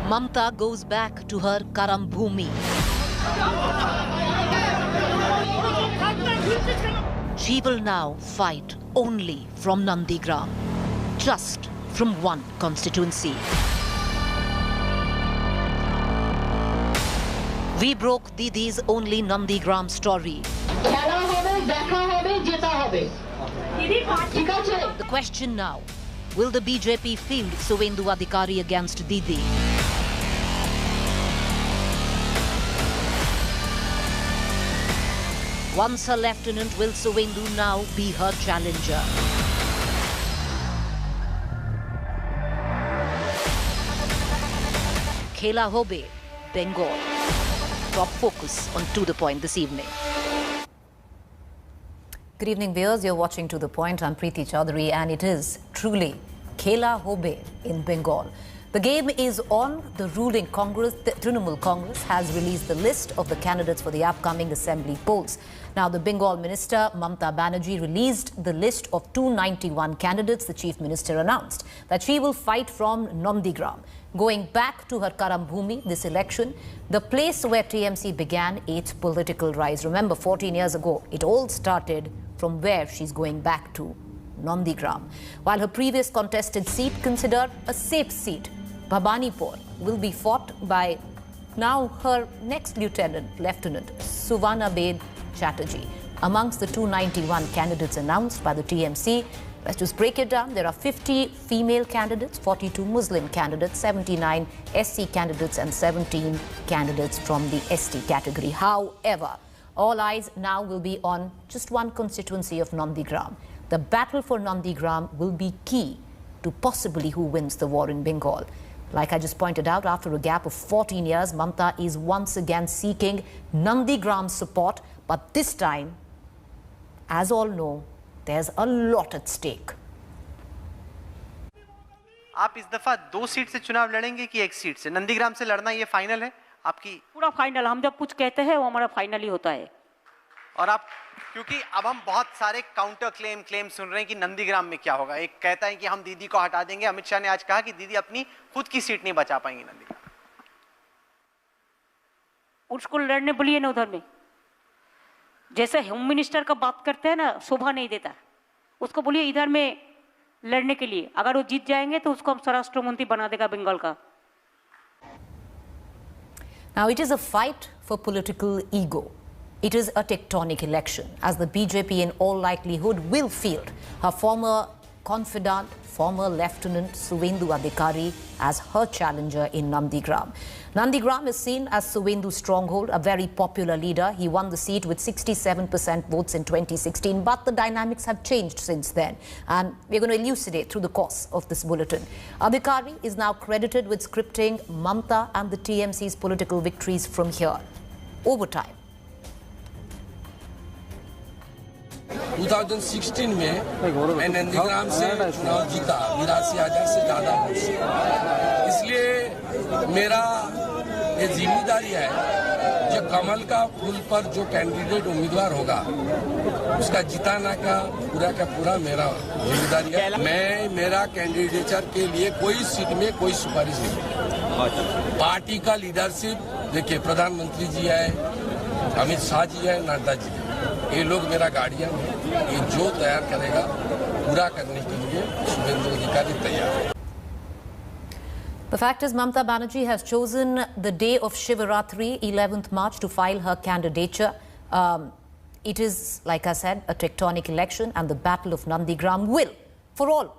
Mamata goes back to her karm Bhoomi. She will now fight only from Nandigram, just from one constituency. We broke Didi's Only Nandigram story. The question now, will the BJP field Suvendu Adhikari against Didi? Once her lieutenant, will Suvendu now be her challenger? Khela Hobe, Bengal. Top focus on To The Point this evening. Good evening, viewers. You're watching To The Point. I'm Preeti Chaudhary, and it is truly Khela Hobe in Bengal. The game is on. The ruling Congress, the Trinamool Congress, has released the list of the candidates for the upcoming assembly polls. Now, the Bengal minister, Mamata Banerjee, released the list of 291 candidates. The chief minister announced that she will fight from Nandigram. Going back to her karm Bhoomi, this election, the place where TMC began its political rise. Remember, 14 years ago, it all started from where she's going back to, Nandigram. While her previous contested seat, considered a safe seat, Bhabanipur, will be fought by now her next Lieutenant Suvendu Chatterjee. Amongst the 291 candidates announced by the TMC, let's just break it down. There are 50 female candidates, 42 Muslim candidates, 79 SC candidates and 17 candidates from the ST category. However, all eyes now will be on just one constituency of Nandigram. The battle for Nandigram will be key to possibly who wins the war in Bengal. Like I just pointed out, after a gap of 14 years, Mamata is once again seeking Nandigram support. But this time, as all know, there's a lot at stake. आप इस दफा 2 seat से चुनाव लड़ेंगे कि 1 seat से? नंदीग्राम से लड़ना ये फाइनल है आपकी? पूरा फाइनल। हम जब कुछ कहते हैं वो हमारा फाइनल ही होता है। और आप, क्योंकि अब हम बहुत सारे काउंटर क्लेम सुन रहे हैं कि नंदीग्राम में क्या होगा। एक कहता है कि हम दीदी को हटा देंगे। अमित शाह ने आज कहा कि दीदी अपनी खुद की सीट नहीं बचा पाएंगी नंदीग्राम। उसको लड़ने बोलिए ना उधर में। जैसे होम मिनिस्टर का बात करते हैं ना, शोभा नहीं देता। उसको बोलिए इधर में लड़ने के लिए। अगर वो जीत जाएंगे तो उसको हम स्वराष्ट्र मंत्री बना देगा बंगाल का। Now it is a fight for political ego. It is a tectonic election, as the BJP in all likelihood will field her former confidant, former Lieutenant Suvendu Adhikari as her challenger in Nandigram. Nandigram is seen as Suvendu's stronghold, a very popular leader. He won the seat with 67% votes in 2016, but the dynamics have changed since then. And we're going to elucidate through the course of this bulletin. Adhikari is now credited with scripting Mamata and the TMC's political victories from here, over time. 2016 में मैं नंदीग्राम से चुनाव जीता 82,000 से ज़्यादा vote से। इसलिए मेरा ये जिम्मेदारी है जो कमल का फूल पर जो कैंडिडेट उम्मीदवार होगा उसका जिताना का पूरा मेरा जिम्मेदारी है। मैं मेरा कैंडिडेचर के लिए कोई सीट में कोई सुपारिश नहीं। पार्टी का लीडरशिप देखिए, प्रधानमंत्री जी है, अमित शाह जी है, नड्डा जी है, ये लोग मेरा गार्डियन है। ये जो तैयार करेगा पूरा करने के लिए सुवेंदु अधिकारी तैयार है। The fact is, Mamata Banerjee has chosen the day of Shivaratri, 11th March, to file her candidature. It is, like I said, a tectonic election, and the Battle of Nandigram will, for all,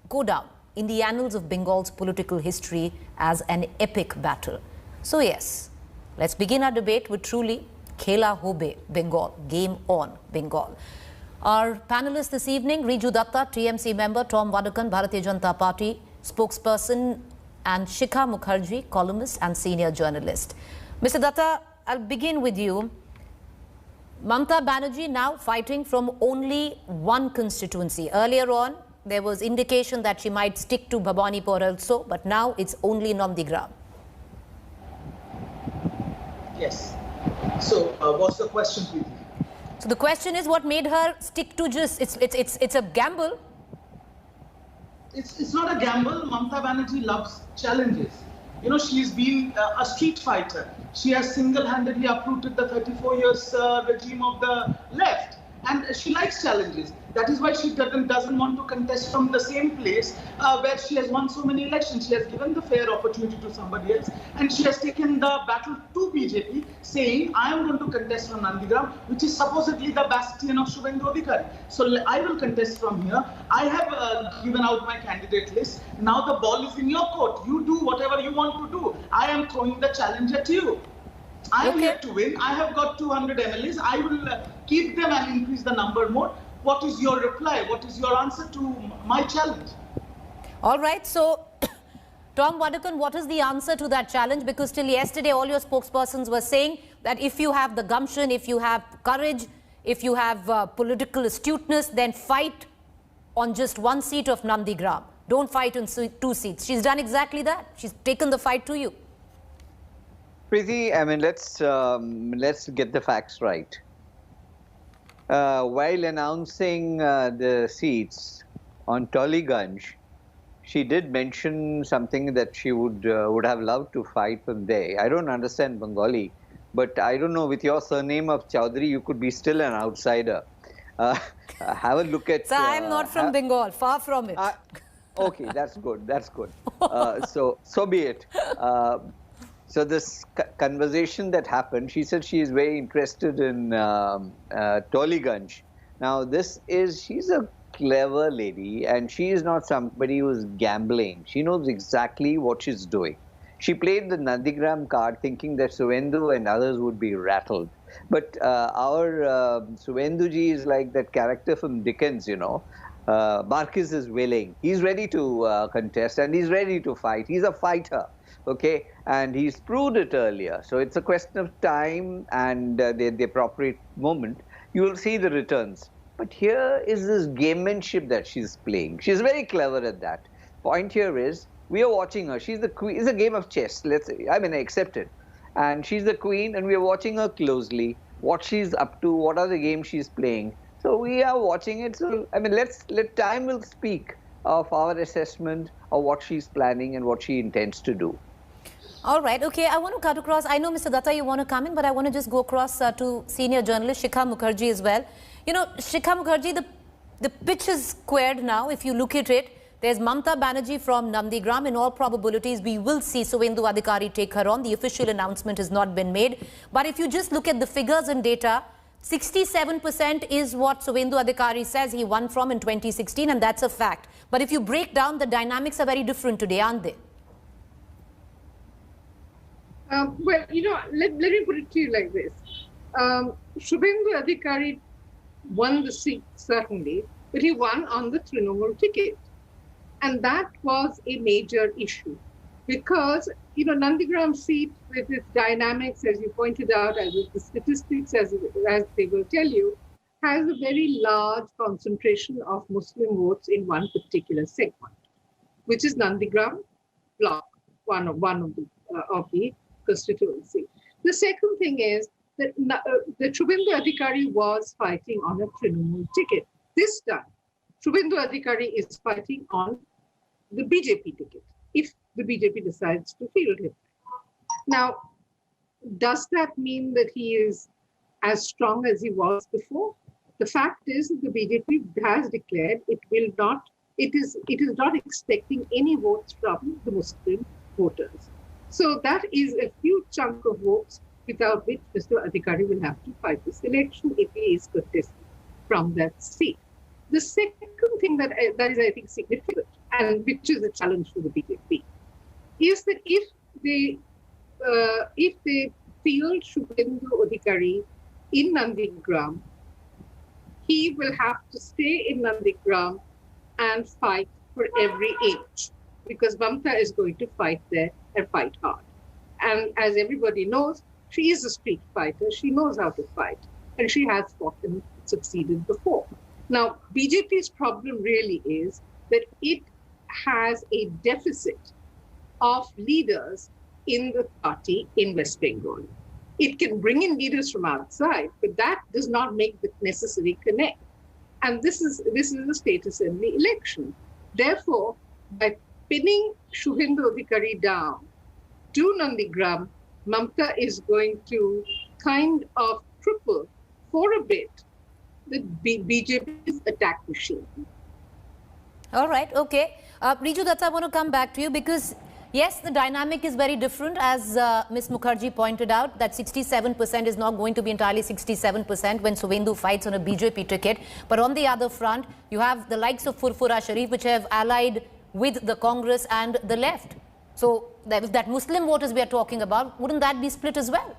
go down in the annals of Bengal's political history as an epic battle. So yes, let's begin our debate with truly Khela Hobe, Bengal. Game on, Bengal. Our panelists this evening, Riju Datta, TMC member, Tom Wadakan, Bharatiya Janata Party spokesperson, and Shikha Mukherjee, columnist and senior journalist. Mr. Datta, I'll begin with you. Mamata Banerjee now fighting from only one constituency. Earlier on, there was indication that she might stick to Bhabanipur also, but now it's only Nandigram. Yes. So, what's the question, Preeti? So the question is, what made her stick to just, it's a gamble. It's not a gamble. Mamata Banerjee loves challenges. You know, she's been a street fighter. She has single-handedly uprooted the 34 years regime of the left. And she likes challenges. That is why she doesn't want to contest from the same place where she has won so many elections. She has given the fair opportunity to somebody else, and she has taken the battle to BJP, saying, I am going to contest from Nandigram, which is supposedly the bastion of Suvendu Adhikari. So I will contest from here. I have given out my candidate list. Now the ball is in your court. You do whatever you want to do. I am throwing the challenge at you. I am here to win. I have got 200 MLAs. I will keep them and increase the number more. What is your reply? What is your answer to my challenge? All right. So, Tom Wadekun, what is the answer to that challenge? Because till yesterday, all your spokespersons were saying that if you have the gumption, if you have courage, if you have political astuteness, then fight on just one seat of Nandigram. Don't fight on 2 seats. She's done exactly that. She's taken the fight to you. Preeti, I mean, let's get the facts right. While announcing the seats on Tollygunj, she did mention something that she would have loved to fight from there. I don't understand Bengali, but I don't know, with your surname of Chowdhury, you could be still an outsider. Have a look at... So I'm not from Bengal, far from it. Okay, that's good, that's good. So be it. So this conversation that happened, she said she is very interested in Tollygunj. Now she's a clever lady, and she is not somebody who's gambling. She knows exactly what she's doing. She played the Nandigram card thinking that Suvendu and others would be rattled. But our Suvenduji is like that character from Dickens, you know. Marcus is willing. He's ready to contest, and he's ready to fight. He's a fighter. Okay, and he's proved it earlier. So it's a question of time and the appropriate moment. You will see the returns. But here is this gamemanship that she's playing. She's very clever at that. Point here is, we are watching her. She's the queen. It's a game of chess. I accept it. And she's the queen, and we are watching her closely. What she's up to, what are the games she's playing. So we are watching it. So let time will speak of our assessment of what she's planning and what she intends to do. All right. Okay, I want to cut across. I know, Mr. Datta, you want to come in, but I want to just go across to senior journalist Shikha Mukherjee as well. You know, Shikha Mukherjee, the pitch is squared now. If you look at it, there's Mamata Banerjee from Nandigram. In all probabilities, we will see Suvendu Adhikari take her on. The official announcement has not been made. But if you just look at the figures and data, 67% is what Suvendu Adhikari says he won from in 2016, and that's a fact. But if you break down, the dynamics are very different today, aren't they? Well, you know, let me put it to you like this. Suvendu Adhikari won the seat, certainly, but he won on the Trinamool ticket. And that was a major issue because, you know, Nandigram seat with its dynamics, as you pointed out, as with the statistics, as they will tell you, has a very large concentration of Muslim votes in one particular segment, which is Nandigram block, one of the constituency. The second thing is that the Suvendu Adhikari was fighting on a Trinamool ticket. This time, Suvendu Adhikari is fighting on the BJP ticket, if the BJP decides to field him. Now, does that mean that he is as strong as he was before? The fact is that the BJP has declared it is not expecting any votes from the Muslim voters. So that is a huge chunk of votes without which Mr. Adhikari will have to fight this election if he is contested from that seat. The second thing that is, I think, significant, and which is a challenge for the BJP, is that if they field Suvendu Adhikari in Nandigram, he will have to stay in Nandigram and fight for every inch, because Mamata is going to fight there and fight hard. And as everybody knows, she is a street fighter. She knows how to fight, and she has fought and succeeded before. Now, BJP's problem really is that it has a deficit of leaders in the party in West Bengal. It can bring in leaders from outside, but that does not make the necessary connect. And this is the state assembly election. Therefore, by pinning Suvendu Adhikari down do Nandigram, Mamata is going to kind of cripple for a bit the BJP's attack machine. All right, okay. Riju Datta, I want to come back to you because, yes, the dynamic is very different, as Ms. Mukherjee pointed out, that 67% is not going to be entirely 67% when Suvendu fights on a BJP ticket. But on the other front, you have the likes of Furfura Sharif, which have allied with the Congress and the left. So that Muslim voters we are talking about, wouldn't that be split as well?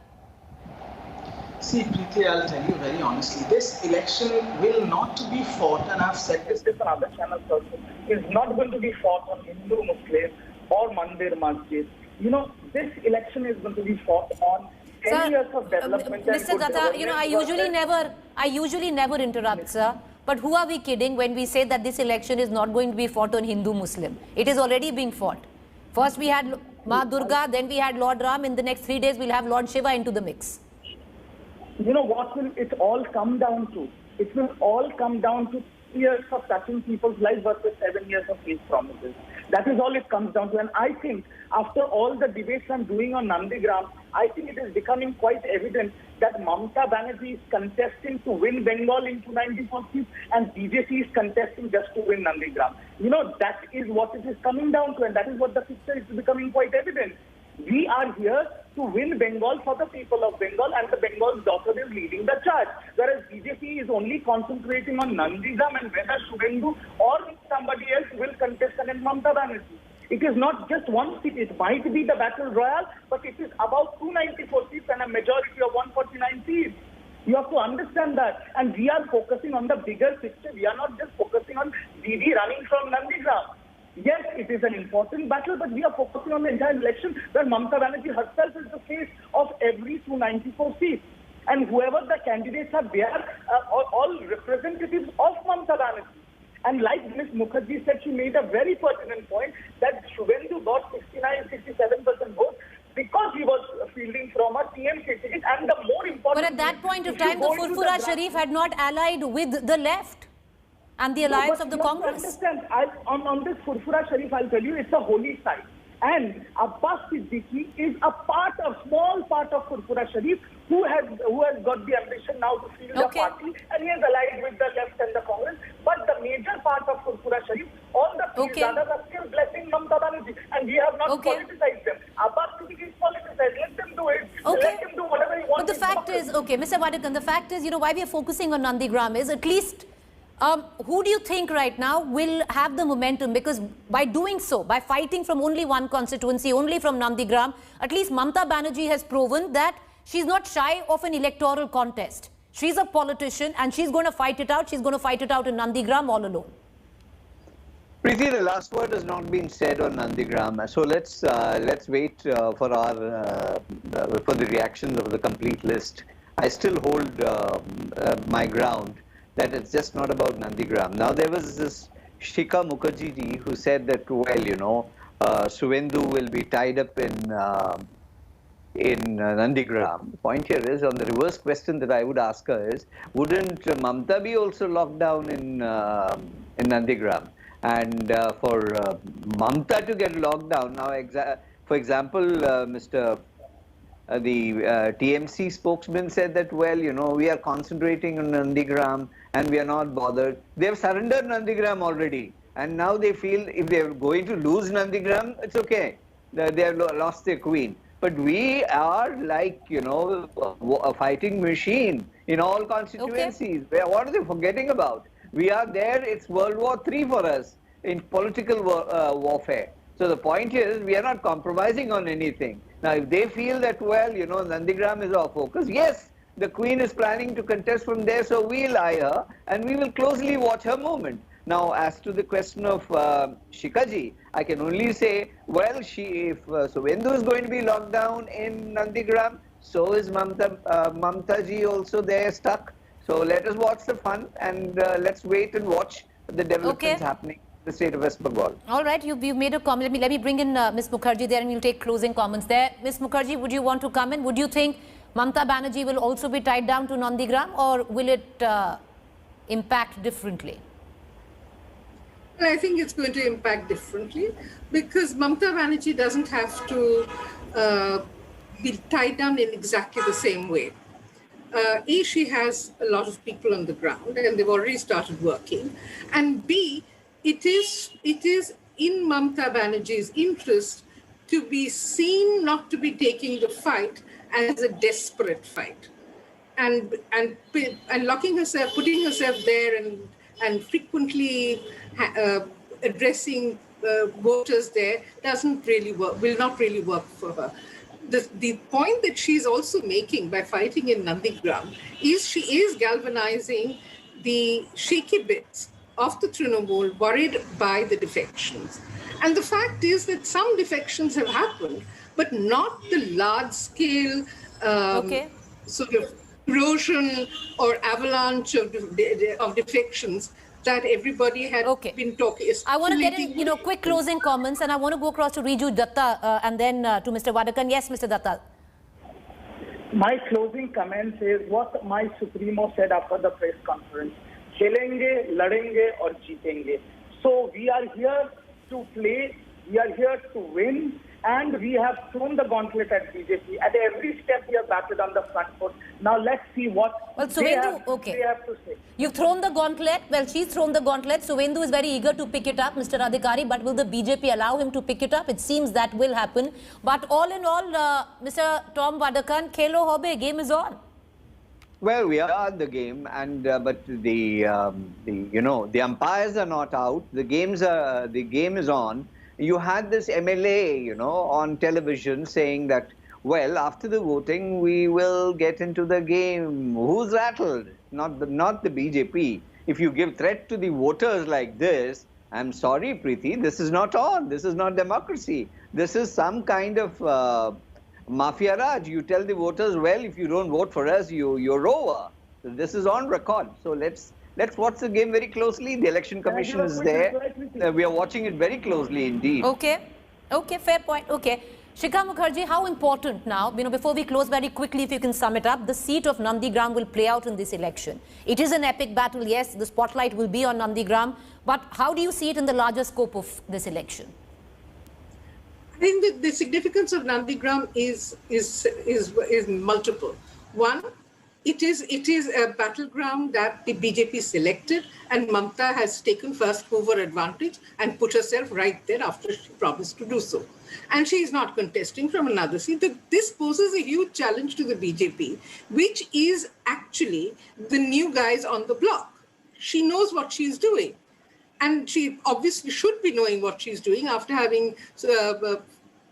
See, Preeti, I'll tell you very honestly, this election will not be fought, and I've said this on other channels also, is not going to be fought on Hindu, Muslim or Mandir Masjid. You know, this election is going to be fought on 10 years of development. Mr. Datta, you know, I usually never interrupt, sir. But who are we kidding when we say that this election is not going to be fought on Hindu-Muslim? It is already being fought. First we had Ma Durga, then we had Lord Ram. In the next 3 days, we'll have Lord Shiva into the mix. You know what will it all come down to? It will all come down to years of touching people's lives versus 7 years of his promises. That is all it comes down to. And I think after all the debates I'm doing on Nandigram, I think it is becoming quite evident that Mamata Banerjee is contesting to win Bengal in 294 seats and BJP is contesting just to win Nandigram. You know, that is what it is coming down to, and that is what the picture is becoming quite evident. We are here to win Bengal for the people of Bengal, and the Bengal's daughter is leading the charge. Whereas BJP is only concentrating on Nandigram and whether Suvendu or somebody else will contest against Mamata Banerjee. It is not just one seat. It might be the battle royal, but it is about 294 seats and a majority of 149 seats. You have to understand that. And we are focusing on the bigger picture. We are not just focusing on Didi running from Nandigram. Yes, it is an important battle, but we are focusing on the entire election where Mamata Banerjee herself is the face of every 294 seats. And whoever the candidates are, they are all representatives of Mamata Banerjee. And like Ms. Mukherjee said, she made a very pertinent point that Suvendu got 67% votes because he was fielding from a TMC ticket. And the more important... But at that point of time, the Furfura Sharif had not allied with the left and the alliance of the Congress. Understand, on this Furfura Sharif, I'll tell you, it's a holy site. And Abbas Siddiqui is a small part of Furfura Sharif who has got the ambition now to field the party, and he has allied with the left and the Congress. But the major part of Furfura Sharif, all the Fieldadas are still blessing Mamata Banerjee, and we have not politicized them. Abbas Siddiqui is politicized. Let them do it. Let him do whatever he wants. But the fact is, Mr. Vadakan, the fact is, you know, why we are focusing on Nandigram is at least... who do you think right now will have the momentum? Because by doing so, by fighting from only one constituency, only from Nandigram, at least Mamata Banerjee has proven that she's not shy of an electoral contest. She's a politician and she's going to fight it out. She's going to fight it out in Nandigram all alone. Preeti, the last word has not been said on Nandigram. So let's wait for the reactions of the complete list. I still hold my ground that it's just not about Nandigram. Now, there was this Shika Mukherjee who said that, well, you know, Suvendu will be tied up in Nandigram. The point here is, on the reverse question that I would ask her is, wouldn't Mamata be also locked down in Nandigram? And for Mamata to get locked down, now, for example, the TMC spokesman said that, well, you know, we are concentrating on Nandigram and we are not bothered. They have surrendered Nandigram already. And now they feel if they are going to lose Nandigram, it's okay. They have lost their queen. But we are like, you know, a fighting machine in all constituencies. What are they forgetting about? We are there. It's World War III for us in political warfare. So the point is, we are not compromising on anything. Now, if they feel that, well, you know, Nandigram is our focus, yes, the Queen is planning to contest from there, so we'll eye her and we will closely watch her movement. Now, as to the question of Shikaji, I can only say, well, if Suvendu is going to be locked down in Nandigram, so is Mamata ji also there stuck. So let us watch the fun and let's wait and watch the developments happening. The state of West Bengal. All right, you've made a comment. Let me bring in Ms. Mukherjee there and we'll take closing comments there. Ms. Mukherjee, would you want to come in? Would you think Mamata Banerjee will also be tied down to Nandigram, or will it impact differently? Well, I think it's going to impact differently because Mamata Banerjee doesn't have to be tied down in exactly the same way. A, she has a lot of people on the ground and they've already started working. And B, it is in Mamata Banerjee's interest to be seen not to be taking the fight as a desperate fight. And locking herself, putting herself there and frequently addressing voters there doesn't really work, will not really work for her. The point that she's also making by fighting in Nandigram is she is galvanizing the shaky bits of the Trinamool worried by the defections. And the fact is that some defections have happened, but not the large-scale sort of erosion or avalanche of defections that everybody had been talking. I want to get in, quick closing comments, and I want to go across to Riju Datta and then to Mr. Wadekar. Yes, Mr. Datta. My closing comments is what my Supremo said after the press conference. Khelenge, ladenge aur jeetenge. So we are here to play, we are here to win, and we have thrown the gauntlet at BJP. At every step we have batted on the front foot. Now let's see what they have to say. You've thrown the gauntlet. Well, she's thrown the gauntlet. Suvendu is very eager to pick it up, Mr. Adhikari, but will the BJP allow him to pick it up? It seems that will happen. But all in all, Mr. Tom Wadekar, Khelo Hobe, game is on. Well, we are in the game, and but the umpires are not out. The game is on. You had this MLA, on television saying that, well, after the voting, we will get into the game. Who's rattled? Not the BJP. If you give threat to the voters like this, I'm sorry, Preeti, this is not on. This is not democracy. This is some kind of Mafia Raj. You tell the voters, well, if you don't vote for us, you're over. So this is on record. So let's watch the game very closely. The election commission is there. We are watching it very closely indeed. Okay, fair point. Okay. Shikha Mukherjee, how important now, before we close very quickly, if you can sum it up, the seat of Nandigram will play out in this election. It is an epic battle, yes, the spotlight will be on Nandigram, but how do you see it in the larger scope of this election? I think that the significance of Nandigram is multiple. One, it is a battleground that the BJP selected, and Mamata has taken first mover advantage and put herself right there after she promised to do so. And she is not contesting from another seat. This poses a huge challenge to the BJP, which is actually the new guys on the block. She knows what she's doing. And she obviously should be knowing what she's doing after having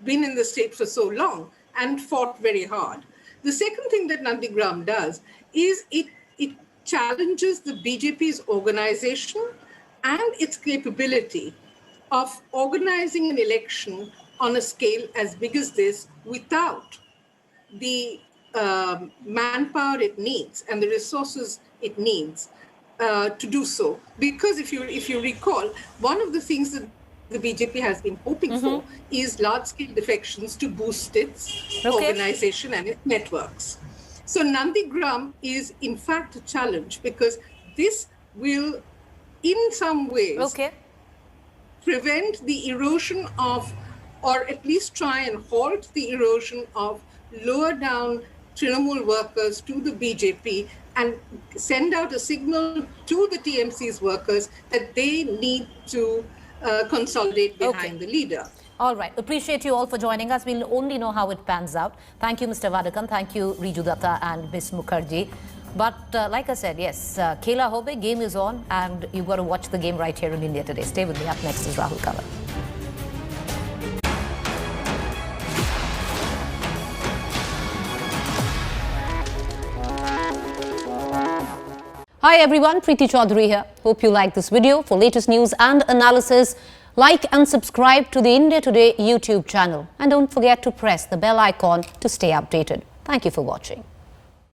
been in the state for so long and fought very hard. The second thing that Nandigram does is it challenges the BJP's organization and its capability of organizing an election on a scale as big as this without the manpower it needs and the resources it needs to do so. Because if you recall, one of the things that the BJP has been hoping for is large-scale defections to boost its organization and its networks. So Nandigram is in fact a challenge because this will, in some ways, prevent the erosion of, or at least try and halt the erosion of lower down Trinamool workers to the BJP and send out a signal to the TMC's workers that they need to consolidate behind the leader. All right. Appreciate you all for joining us. We'll only know how it pans out. Thank you, Mr. Wadekar. Thank you, Riju Datta and Ms. Mukherjee. But like I said, yes, Khela Hobe, game is on, and you've got to watch the game right here in India Today. Stay with me. Up next is Rahul Kanwar. Hi everyone, Preeti Chaudhary here. Hope you like this video. For latest news and analysis, like and subscribe to the India Today YouTube channel. And don't forget to press the bell icon to stay updated. Thank you for watching.